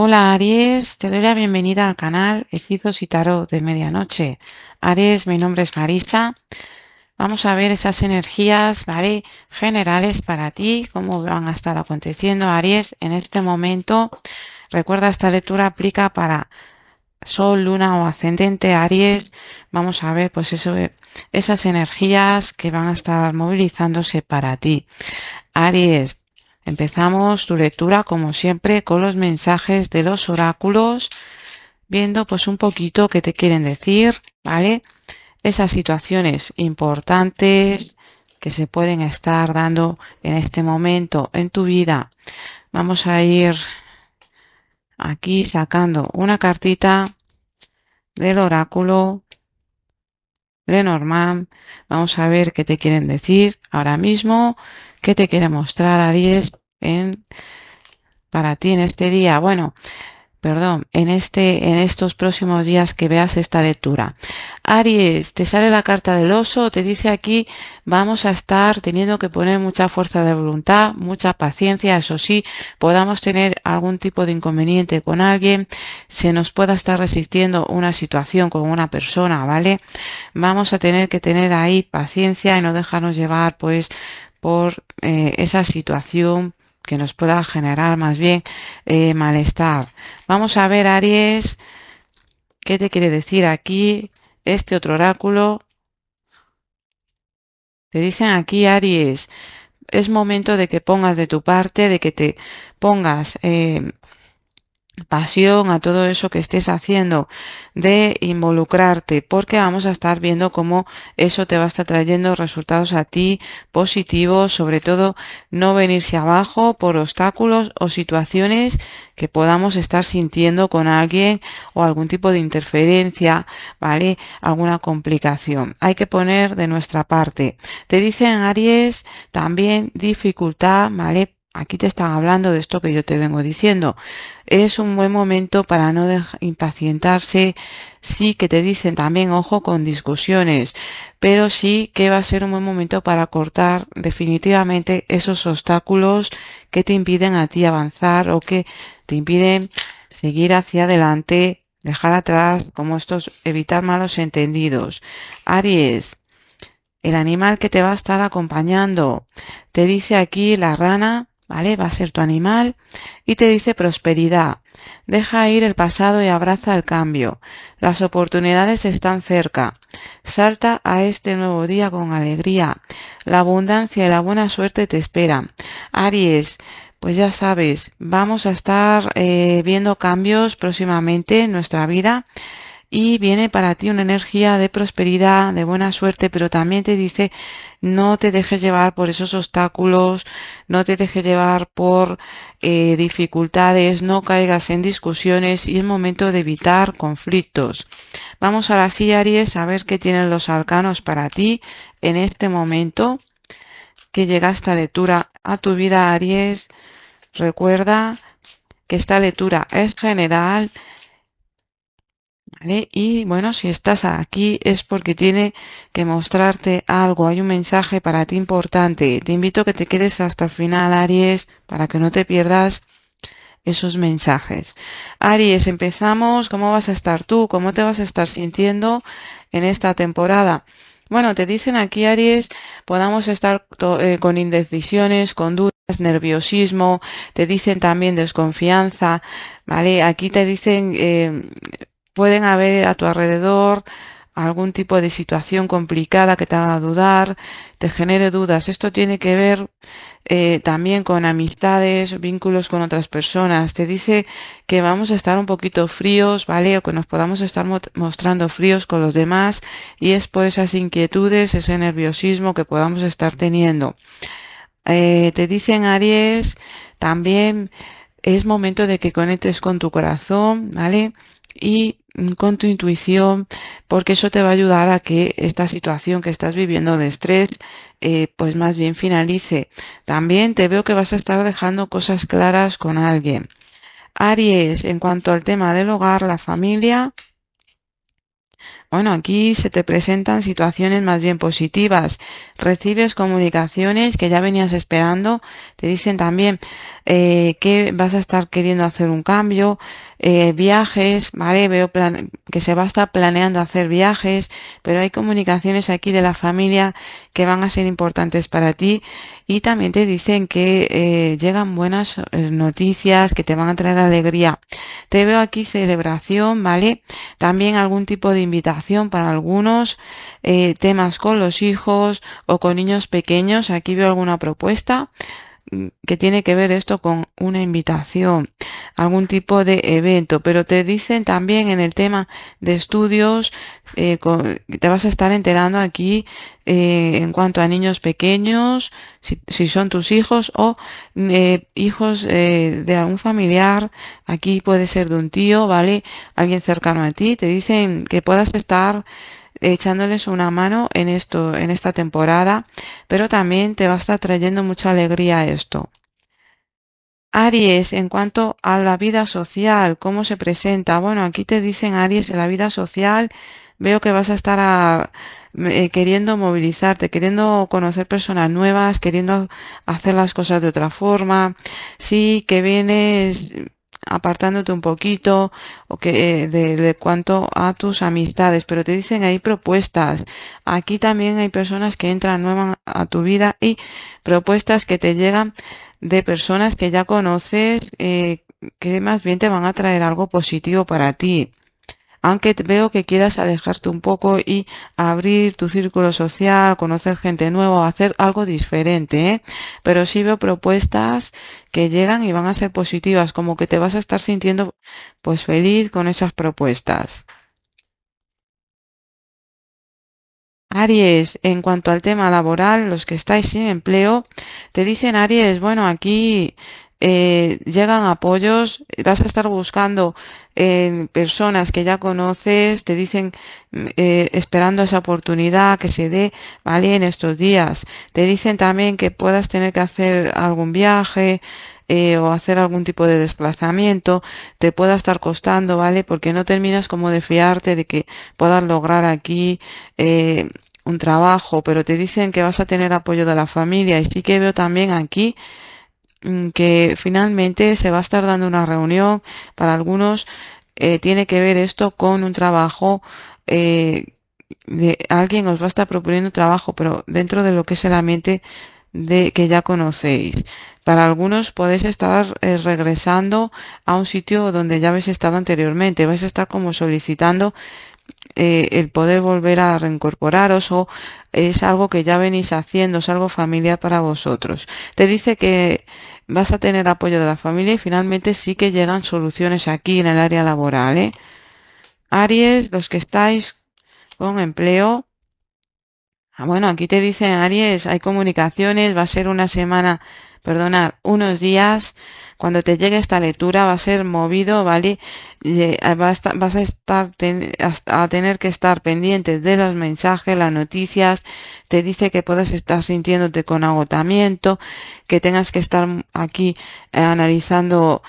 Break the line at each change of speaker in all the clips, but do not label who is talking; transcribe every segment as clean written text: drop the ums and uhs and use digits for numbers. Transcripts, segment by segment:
Hola Aries, te doy la bienvenida al canal Hechizos y Tarot de Medianoche. Aries, mi nombre es Marisa. Vamos a ver esas energías, ¿vale? Generales para ti, cómo van a estar aconteciendo, Aries, en este momento. Recuerda, esta lectura aplica para Sol, Luna o Ascendente, Aries. Vamos a ver, pues eso, esas energías que van a estar movilizándose para ti. Aries, empezamos tu lectura como siempre con los mensajes de los oráculos, viendo pues un poquito qué te quieren decir, ¿vale? Esas situaciones importantes que se pueden estar dando en este momento en tu vida. Vamos a ir aquí sacando una cartita del oráculo Lenormand. Vamos a ver qué te quieren decir ahora mismo, qué te quiere mostrar Aries para ti en este día. Bueno, perdón, en estos próximos días que veas esta lectura. Aries, te sale la carta del oso, te dice aquí, vamos a estar teniendo que poner mucha fuerza de voluntad, mucha paciencia, eso sí, podamos tener algún tipo de inconveniente con alguien, se nos pueda estar resistiendo una situación con una persona, ¿vale? Vamos a tener que tener ahí paciencia y no dejarnos llevar, pues, por esa situación que nos pueda generar más bien malestar. Vamos a ver, Aries, qué te quiere decir aquí este otro oráculo. Te dicen aquí, Aries, es momento de que pongas de tu parte, de que te pongas pasión a todo eso que estés haciendo, de involucrarte, porque vamos a estar viendo cómo eso te va a estar trayendo resultados a ti positivos, sobre todo no venirse abajo por obstáculos o situaciones que podamos estar sintiendo con alguien o algún tipo de interferencia, ¿vale? Alguna complicación. Hay que poner de nuestra parte. Te dicen, Aries, también dificultad, ¿vale? Aquí te están hablando de esto que yo te vengo diciendo. Es un buen momento para no impacientarse. Sí que te dicen también, ojo con discusiones, pero sí que va a ser un buen momento para cortar definitivamente esos obstáculos que te impiden a ti avanzar o que te impiden seguir hacia adelante, dejar atrás como estos, evitar malos entendidos. Aries, el animal que te va a estar acompañando, te dice aquí la rana, ¿vale? Va a ser tu animal y te dice prosperidad. Deja ir el pasado y abraza el cambio. Las oportunidades están cerca. Salta a este nuevo día con alegría. La abundancia y la buena suerte te esperan. Aries, pues ya sabes, vamos a estar viendo cambios próximamente en nuestra vida y viene para ti una energía de prosperidad, de buena suerte, pero también te dice no te dejes llevar por esos obstáculos, no te dejes llevar por dificultades, no caigas en discusiones y es momento de evitar conflictos. Vamos ahora sí, Aries, a ver qué tienen los arcanos para ti en este momento que llega esta lectura a tu vida, Aries. Recuerda que esta lectura es general, ¿vale? Y bueno, si estás aquí es porque tiene que mostrarte algo, hay un mensaje para ti importante. Te invito a que te quedes hasta el final, Aries, para que no te pierdas esos mensajes. Aries, empezamos. ¿Cómo vas a estar tú? ¿Cómo te vas a estar sintiendo en esta temporada? Bueno, te dicen aquí, Aries, podamos estar con indecisiones, con dudas, nerviosismo, te dicen también desconfianza, ¿vale? Aquí te dicen, pueden haber a tu alrededor algún tipo de situación complicada que te haga dudar, te genere dudas. Esto tiene que ver también con amistades, vínculos con otras personas. Te dice que vamos a estar un poquito fríos, ¿vale? O que nos podamos estar mostrando fríos con los demás y es por esas inquietudes, ese nerviosismo que podamos estar teniendo. Te dicen, Aries, también es momento de que conectes con tu corazón, ¿vale? Y con tu intuición, porque eso te va a ayudar a que esta situación que estás viviendo de estrés, pues más bien finalice. También te veo que vas a estar dejando cosas claras con alguien. Aries, en cuanto al tema del hogar, la familia, Bueno, aquí se te presentan situaciones más bien positivas. Recibes comunicaciones que ya venías esperando. Te dicen también que vas a estar queriendo hacer un cambio, viajes, ¿vale? Veo que se va a estar planeando hacer viajes, pero hay comunicaciones aquí de la familia que van a ser importantes para ti y también te dicen que llegan buenas noticias que te van a traer alegría. Te veo aquí celebración, ¿vale? También algún tipo de invitación para algunos, temas con los hijos o con niños pequeños. Aquí veo alguna propuesta que tiene que ver esto con una invitación, algún tipo de evento, pero te dicen también en el tema de estudios, te vas a estar enterando aquí en cuanto a niños pequeños, si son tus hijos o hijos de algún familiar, aquí puede ser de un tío, ¿vale? Alguien cercano a ti, te dicen que puedas estar echándoles una mano en esto, en esta temporada, pero también te va a estar trayendo mucha alegría esto. Aries, en cuanto a la vida social, ¿cómo se presenta? Bueno, aquí te dicen Aries, en la vida social veo que vas a estar queriendo movilizarte, queriendo conocer personas nuevas, queriendo hacer las cosas de otra forma. Sí, que vienes apartándote un poquito o que de cuanto a tus amistades, pero te dicen hay propuestas. Aquí también hay personas que entran nuevas a tu vida y propuestas que te llegan de personas que ya conoces, que más bien te van a traer algo positivo para ti. Aunque veo que quieras alejarte un poco y abrir tu círculo social, conocer gente nueva, hacer algo diferente, ¿eh? Pero sí veo propuestas que llegan y van a ser positivas, como que te vas a estar sintiendo pues feliz con esas propuestas. Aries, en cuanto al tema laboral, los que estáis sin empleo, te dicen Aries, bueno, aquí llegan apoyos, vas a estar buscando personas que ya conoces, te dicen esperando esa oportunidad que se dé, ¿vale? En estos días. Te dicen también que puedas tener que hacer algún viaje, o hacer algún tipo de desplazamiento, te pueda estar costando, ¿vale? Porque no terminas como de fiarte de que puedas lograr aquí un trabajo, pero te dicen que vas a tener apoyo de la familia y sí que veo también aquí que finalmente se va a estar dando una reunión para algunos. Tiene que ver esto con un trabajo, eh, de alguien os va a estar proponiendo trabajo, pero dentro de lo que es el ambiente de que ya conocéis. Para algunos podéis estar regresando a un sitio donde ya habéis estado anteriormente, vais a estar como solicitando el poder volver a reincorporaros o es algo que ya venís haciendo, es algo familiar para vosotros. Te dice que vas a tener apoyo de la familia y finalmente sí que llegan soluciones aquí en el área laboral, ¿eh? Aries, los que estáis con empleo, bueno, aquí te dicen Aries, hay comunicaciones, va a ser una semana, perdonad, unos días, cuando te llegue esta lectura va a ser movido, ¿vale? Vas a estar a tener que estar pendientes de los mensajes, las noticias, te dice que puedes estar sintiéndote con agotamiento, que tengas que estar aquí analizando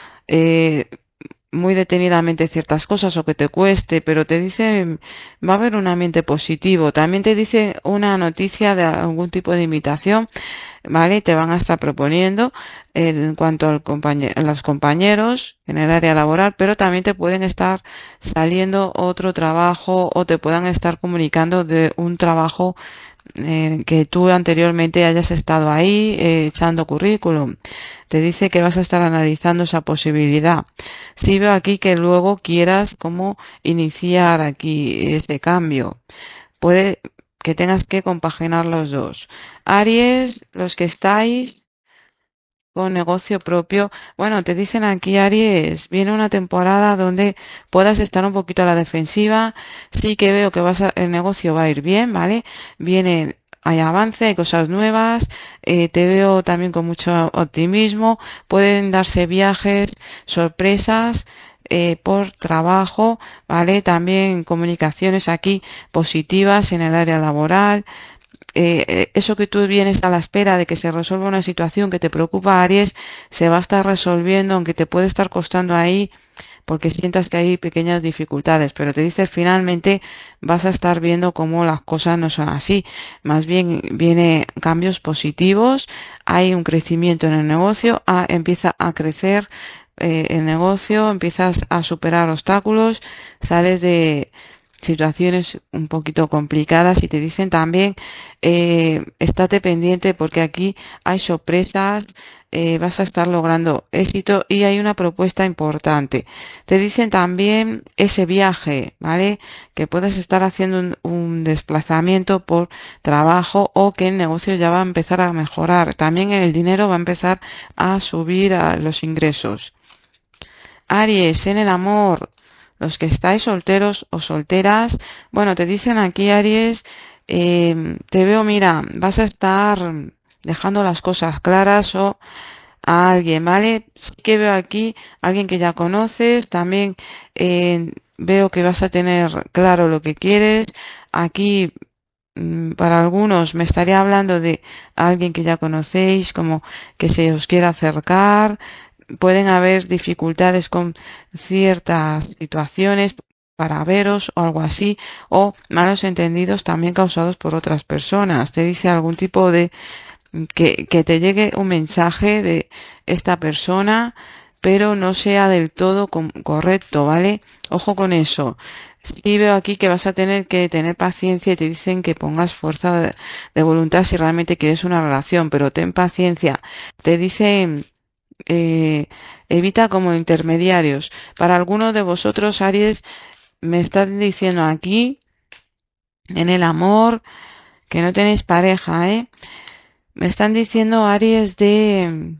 muy detenidamente ciertas cosas o que te cueste, pero te dice va a haber un ambiente positivo. También te dice una noticia de algún tipo de invitación, ¿vale? Te van a estar proponiendo en cuanto al a los compañeros en el área laboral, pero también te pueden estar saliendo otro trabajo o te puedan estar comunicando de un trabajo que tú anteriormente hayas estado ahí echando currículum. Te dice que vas a estar analizando esa posibilidad. Sí veo aquí que luego quieras como iniciar aquí ese cambio. Puede que tengas que compaginar los dos. Aries, los que estáis con negocio propio, bueno, te dicen aquí Aries, viene una temporada donde puedas estar un poquito a la defensiva, sí que veo que el negocio va a ir bien, ¿vale? Hay avance, hay cosas nuevas, te veo también con mucho optimismo, pueden darse viajes, sorpresas, por trabajo, ¿vale? También comunicaciones aquí positivas en el área laboral, eso que tú vienes a la espera de que se resuelva una situación que te preocupa, Aries, se va a estar resolviendo, aunque te puede estar costando ahí, porque sientas que hay pequeñas dificultades, pero te dice finalmente vas a estar viendo cómo las cosas no son así, más bien viene cambios positivos, hay un crecimiento en el negocio, empieza a crecer el negocio, empiezas a superar obstáculos, sales de situaciones un poquito complicadas y te dicen también estate pendiente porque aquí hay sorpresas, vas a estar logrando éxito y hay una propuesta importante. Te dicen también ese viaje, ¿vale? Que puedes estar haciendo un desplazamiento por trabajo o que el negocio ya va a empezar a mejorar. También el dinero va a empezar a subir a los ingresos. Aries, en el amor, los que estáis solteros o solteras, bueno, te dicen aquí, Aries, te veo, mira, vas a estar dejando las cosas claras o a alguien, ¿vale? Sí que veo aquí alguien que ya conoces, también veo que vas a tener claro lo que quieres. Aquí, para algunos, me estaría hablando de alguien que ya conocéis, como que se os quiera acercar. Pueden haber dificultades con ciertas situaciones para veros o algo así, o malos entendidos también causados por otras personas. Te dice algún tipo de que te llegue un mensaje de esta persona, pero no sea del todo correcto, ¿vale? Ojo con eso. Sí veo aquí que vas a tener que tener paciencia y te dicen que pongas fuerza de voluntad si realmente quieres una relación, pero ten paciencia. Te dicen evita como intermediarios. Para algunos de vosotros, Aries, me están diciendo aquí, en el amor, que no tenéis pareja, ¿eh? Me están diciendo, Aries, de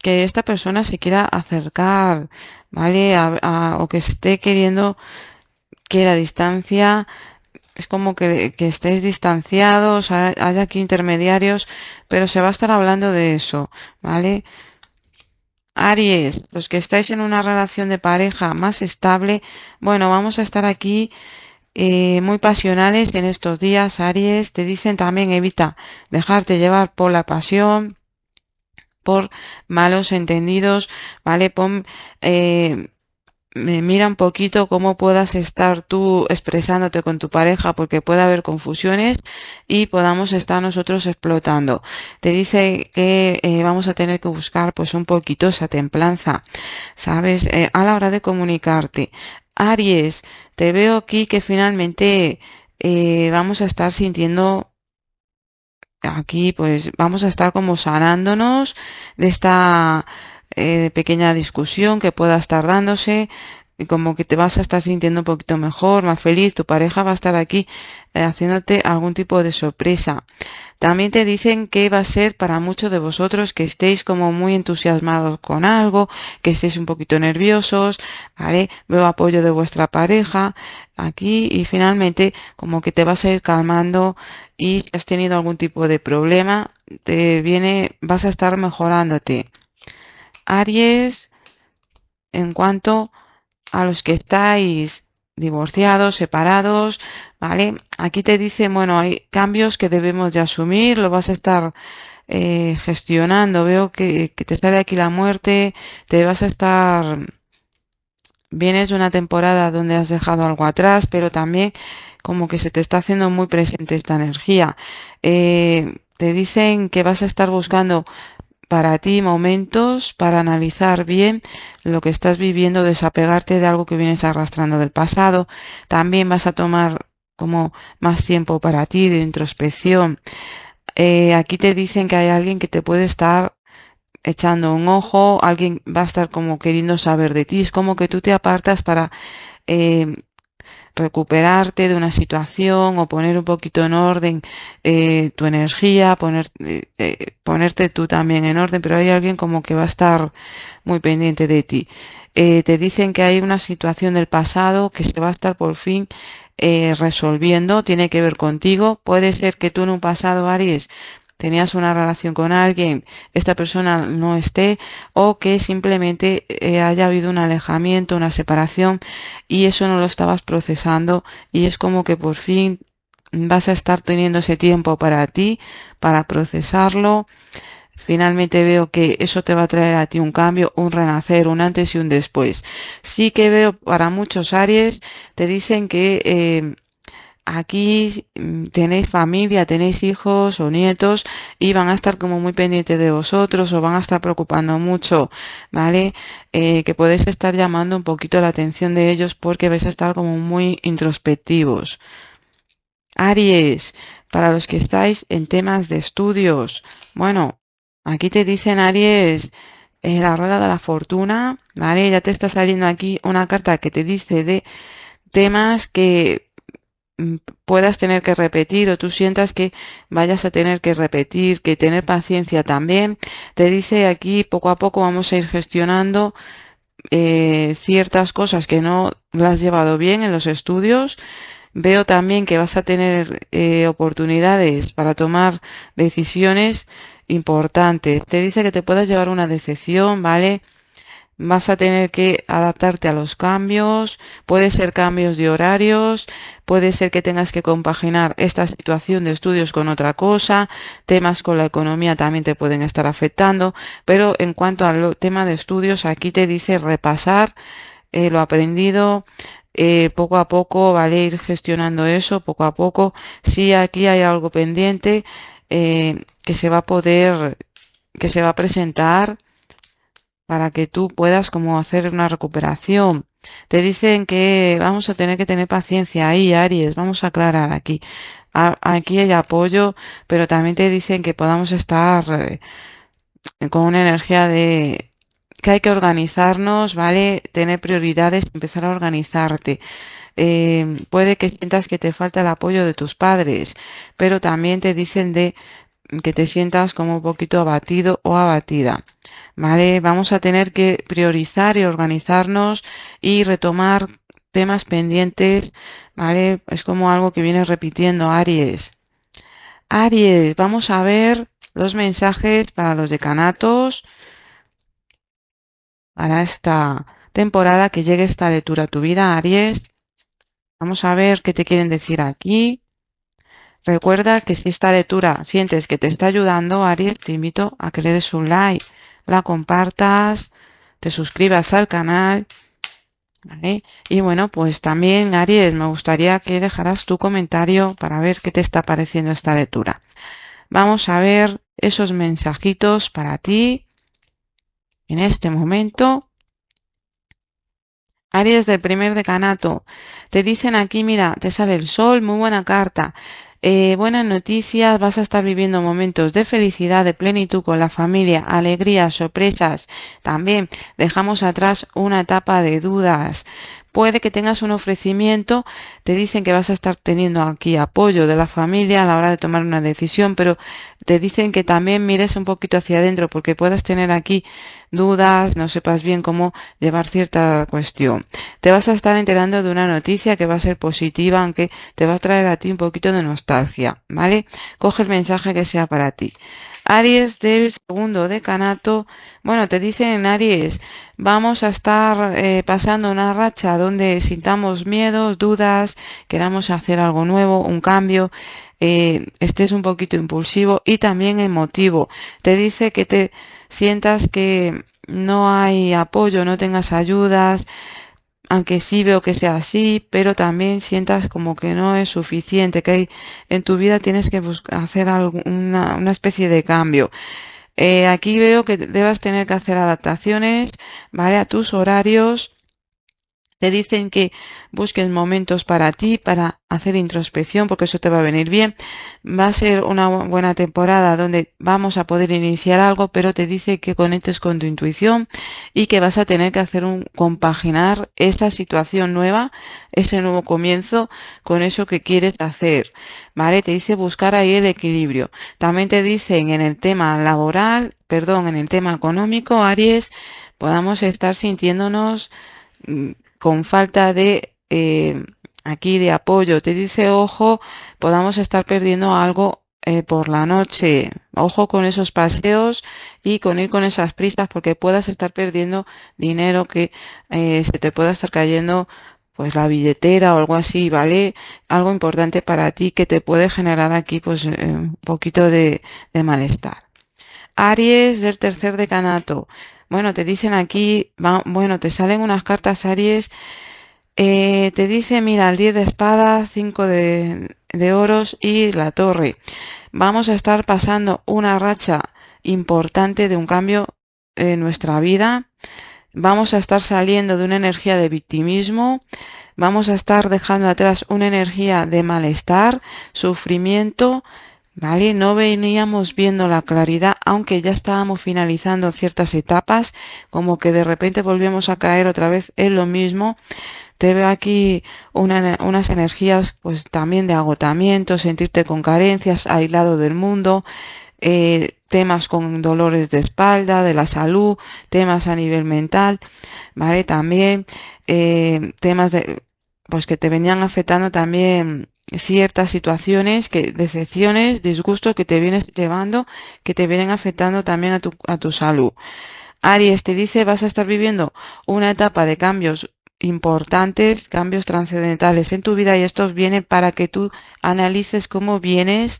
que esta persona se quiera acercar, ¿vale? O que esté queriendo que la distancia es como que estéis distanciados, haya aquí intermediarios, pero se va a estar hablando de eso, ¿vale? Aries, los que estáis en una relación de pareja más estable, bueno, vamos a estar aquí muy pasionales en estos días, Aries. Te dicen también evita dejarte llevar por la pasión, por malos entendidos, ¿vale? Mira un poquito cómo puedas estar tú expresándote con tu pareja porque puede haber confusiones y podamos estar nosotros explotando. Te dice que vamos a tener que buscar pues un poquito esa templanza, ¿sabes? A la hora de comunicarte. Aries, te veo aquí que finalmente vamos a estar sintiendo aquí pues vamos a estar como sanándonos de esta pequeña discusión que pueda estar dándose y como que te vas a estar sintiendo un poquito mejor, más feliz, tu pareja va a estar aquí haciéndote algún tipo de sorpresa. También te dicen que va a ser para muchos de vosotros que estéis como muy entusiasmados con algo, que estéis un poquito nerviosos, ¿vale? Veo apoyo de vuestra pareja aquí y finalmente como que te vas a ir calmando y si has tenido algún tipo de problema, vas a estar mejorándote. Aries, en cuanto a los que estáis divorciados, separados, ¿vale? Aquí te dice, bueno, hay cambios que debemos de asumir, lo vas a estar gestionando. Veo que te sale aquí la muerte, te vas a estar, vienes de una temporada donde has dejado algo atrás, pero también como que se te está haciendo muy presente esta energía. Te dicen que vas a estar buscando para ti momentos para analizar bien lo que estás viviendo, desapegarte de algo que vienes arrastrando del pasado. También vas a tomar como más tiempo para ti de introspección. Aquí te dicen que hay alguien que te puede estar echando un ojo, alguien va a estar como queriendo saber de ti, es como que tú te apartas para eh, recuperarte de una situación o poner un poquito en orden tu energía, ponerte tú también en orden, pero hay alguien como que va a estar muy pendiente de ti. Te dicen que hay una situación del pasado que se va a estar por fin resolviendo, tiene que ver contigo. Puede ser que tú en un pasado, Aries, tenías una relación con alguien, esta persona no esté, o que simplemente haya habido un alejamiento, una separación, y eso no lo estabas procesando, y es como que por fin vas a estar teniendo ese tiempo para ti, para procesarlo. finalmente veo que eso te va a traer a ti un cambio, un renacer, un antes y un después. Sí que veo para muchos Aries, te dicen que aquí tenéis familia, tenéis hijos o nietos y van a estar como muy pendientes de vosotros o van a estar preocupando mucho, ¿vale? Que podéis estar llamando un poquito la atención de ellos porque vais a estar como muy introspectivos. Aries, para los que estáis en temas de estudios, bueno, aquí te dicen Aries, la rueda de la fortuna, ¿vale? Ya te está saliendo aquí una carta que te dice de temas que puedas tener que repetir o tú sientas que vayas a tener que repetir, que tener paciencia también. Te dice aquí poco a poco vamos a ir gestionando ciertas cosas que no las has llevado bien en los estudios. Veo también que vas a tener oportunidades para tomar decisiones importantes. Te dice que te puedas llevar una decepción, ¿vale? Vas a tener que adaptarte a los cambios, puede ser cambios de horarios, puede ser que tengas que compaginar esta situación de estudios con otra cosa, temas con la economía también te pueden estar afectando, pero en cuanto al tema de estudios, aquí te dice repasar lo aprendido, poco a poco, vale, ir gestionando eso, poco a poco. Si aquí hay algo pendiente que se va a poder, que se va a presentar para que tú puedas como hacer una recuperación. Te dicen que vamos a tener que tener paciencia ahí, Aries, vamos a aclarar aquí. Aquí hay apoyo, pero también te dicen que podamos estar con una energía de que hay que organizarnos, ¿vale? Tener prioridades, empezar a organizarte. Puede que sientas que te falta el apoyo de tus padres, pero también te dicen de que te sientas como un poquito abatido o abatida. ¿Vale? Vamos a tener que priorizar y organizarnos y retomar temas pendientes, ¿vale? Es como algo que viene repitiendo Aries. Aries, vamos a ver los mensajes para los decanatos para esta temporada que llegue esta lectura a tu vida, Aries. Vamos a ver qué te quieren decir aquí. Recuerda que si esta lectura sientes que te está ayudando, Aries, te invito a que le des un like, la compartas, te suscribas al canal, ¿vale? Y bueno, pues también, Aries, me gustaría que dejaras tu comentario para ver qué te está pareciendo esta lectura. Vamos a ver esos mensajitos para ti en este momento. Aries del primer decanato, te dicen aquí, mira, te sale el sol, muy buena carta. Buenas noticias, vas a estar viviendo momentos de felicidad, de plenitud con la familia, alegrías, sorpresas. También dejamos atrás una etapa de dudas. Puede que tengas un ofrecimiento, te dicen que vas a estar teniendo aquí apoyo de la familia a la hora de tomar una decisión, pero te dicen que también mires un poquito hacia adentro porque puedas tener aquí dudas, no sepas bien cómo llevar cierta cuestión. Te vas a estar enterando de una noticia que va a ser positiva, aunque te va a traer a ti un poquito de nostalgia, ¿vale? Coge el mensaje que sea para ti. Aries del segundo decanato, bueno, te dicen Aries, vamos a estar pasando una racha donde sintamos miedos, dudas, queramos hacer algo nuevo, un cambio, estés un poquito impulsivo y también emotivo. Te dice que te sientas que no hay apoyo, no tengas ayudas, aunque sí veo que sea así, pero también sientas como que no es suficiente, que hay, en tu vida tienes que hacer una especie de cambio. Aquí veo que debas tener que hacer adaptaciones, ¿vale? A tus horarios. Te dicen que busques momentos para ti, para hacer introspección, porque eso te va a venir bien. Va a ser una buena temporada donde vamos a poder iniciar algo, pero te dice que conectes con tu intuición y que vas a tener que hacer compaginar esa situación nueva, ese nuevo comienzo, con eso que quieres hacer. ¿Vale? Te dice buscar ahí el equilibrio. También te dicen en el tema laboral, perdón, en el tema económico, Aries, podamos estar sintiéndonos con falta de aquí de apoyo. Te dice, ojo, podamos estar perdiendo algo por la noche. Ojo con esos paseos y con ir con esas prisas porque puedas estar perdiendo dinero que se te pueda estar cayendo pues la billetera o algo así, ¿vale? Algo importante para ti que te puede generar aquí pues un poquito de malestar. Aries del tercer decanato. Bueno, te dicen aquí, bueno, te salen unas cartas Aries. Te dice, mira, el 10 de espadas, 5 de oros y la torre. Vamos a estar pasando una racha importante de un cambio en nuestra vida. Vamos a estar saliendo de una energía de victimismo. Vamos a estar dejando atrás una energía de malestar, sufrimiento. ¿Vale? No veníamos viendo la claridad, aunque ya estábamos finalizando ciertas etapas, como que de repente volvíamos a caer otra vez en lo mismo. Te veo aquí unas energías pues también de agotamiento, sentirte con carencias, aislado del mundo, temas con dolores de espalda, de la salud, temas a nivel mental, ¿vale? También temas de pues que te venían afectando también ciertas situaciones, decepciones, disgustos que te vienes llevando, que te vienen afectando también a tu salud. Aries te dice, vas a estar viviendo una etapa de cambios importantes, cambios trascendentales en tu vida, y estos vienen para que tú analices cómo vienes,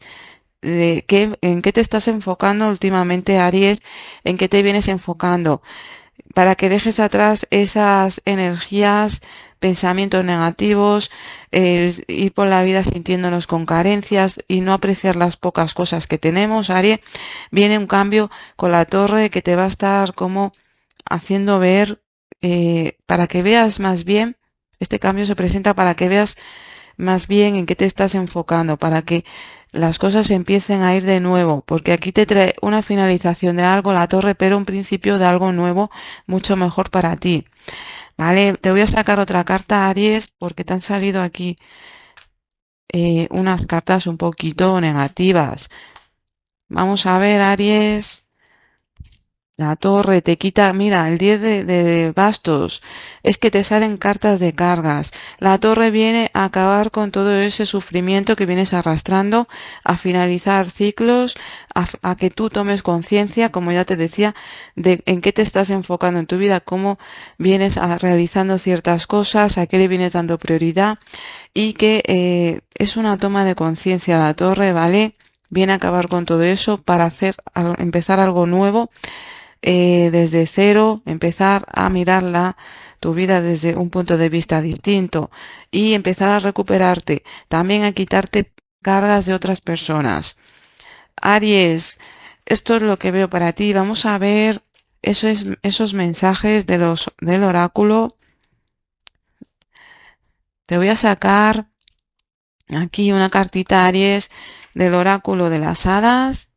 en qué te estás enfocando últimamente, Aries, en qué te vienes enfocando, para que dejes atrás esas energías, pensamientos negativos, ir por la vida sintiéndonos con carencias y no apreciar las pocas cosas que tenemos. Aries, viene un cambio con la torre que te va a estar como haciendo ver, para que veas más bien, este cambio se presenta para que veas más bien en qué te estás enfocando, para que las cosas empiecen a ir de nuevo, porque aquí te trae una finalización de algo, la torre, pero un principio de algo nuevo, mucho mejor para ti. Vale, te voy a sacar otra carta, Aries, porque te han salido aquí unas cartas un poquito negativas. Vamos a ver, Aries. La torre te quita, mira, el 10 de bastos, es que te salen cartas de cargas. La torre viene a acabar con todo ese sufrimiento que vienes arrastrando, a finalizar ciclos, a que tú tomes conciencia, como ya te decía, de en qué te estás enfocando en tu vida, cómo vienes realizando ciertas cosas, a qué le vienes dando prioridad, y que es una toma de conciencia la torre, ¿vale? Viene a acabar con todo eso para empezar algo nuevo, desde cero, empezar a mirarla, tu vida desde un punto de vista distinto y empezar a recuperarte, también a quitarte cargas de otras personas. Aries, esto es lo que veo para ti. Vamos a ver esos mensajes del oráculo. Te voy a sacar aquí una cartita, Aries, del oráculo de las hadas.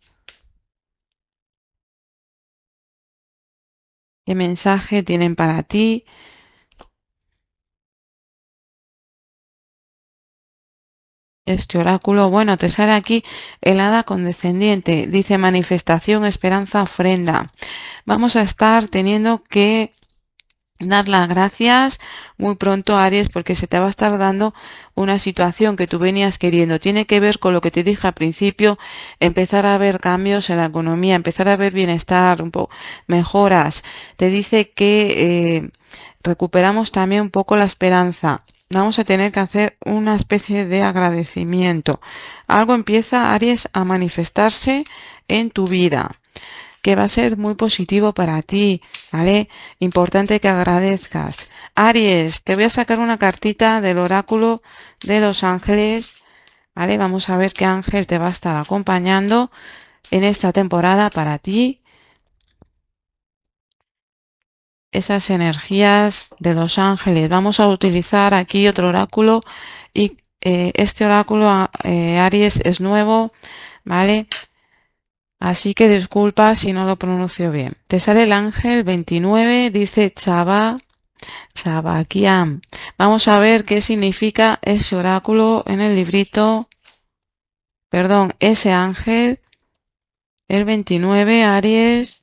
¿Qué mensaje tienen para ti? Este oráculo, bueno, te sale aquí el hada condescendiente, dice manifestación, esperanza, ofrenda. Vamos a estar teniendo que dar las gracias muy pronto, Aries, porque se te va a estar dando una situación que tú venías queriendo. Tiene que ver con lo que te dije al principio, empezar a ver cambios en la economía, empezar a ver bienestar, mejoras. Te dice que recuperamos también un poco la esperanza. Vamos a tener que hacer una especie de agradecimiento. Algo empieza, Aries, a manifestarse en tu vida, que va a ser muy positivo para ti, ¿vale? Importante que agradezcas. Aries, te voy a sacar una cartita del oráculo de los ángeles, ¿vale? Vamos a ver qué ángel te va a estar acompañando en esta temporada para ti. Esas energías de los ángeles. Vamos a utilizar aquí otro oráculo y este oráculo, Aries, es nuevo, ¿vale? Así que disculpa si no lo pronuncio bien. Te sale el ángel 29, dice Chabaquiam. Vamos a ver qué significa ese oráculo en el librito. Perdón, ese ángel, el 29, Aries.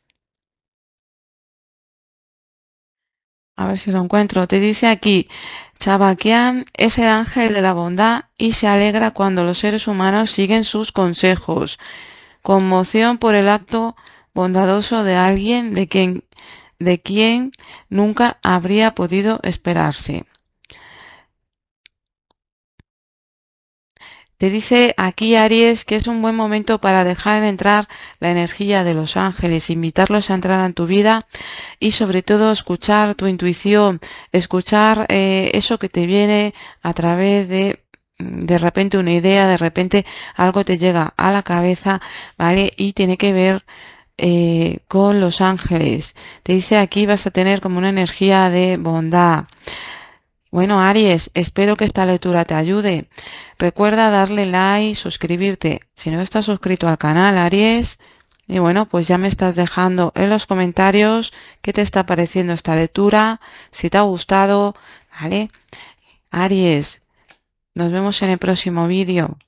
A ver si lo encuentro. Te dice aquí, Chabaquiam es el ángel de la bondad y se alegra cuando los seres humanos siguen sus consejos. Conmoción por el acto bondadoso de alguien de quien nunca habría podido esperarse. Te dice aquí Aries que es un buen momento para dejar entrar la energía de los ángeles, invitarlos a entrar en tu vida y sobre todo escuchar tu intuición, escuchar eso que te viene a través de repente una idea, de repente algo te llega a la cabeza, ¿vale? Y tiene que ver con los ángeles. Te dice aquí vas a tener como una energía de bondad. Bueno, Aries, espero que esta lectura te ayude. Recuerda darle like, suscribirte. Si no estás suscrito al canal, Aries, y bueno, pues ya me estás dejando en los comentarios qué te está pareciendo esta lectura, si te ha gustado, ¿vale? Aries, nos vemos en el próximo vídeo.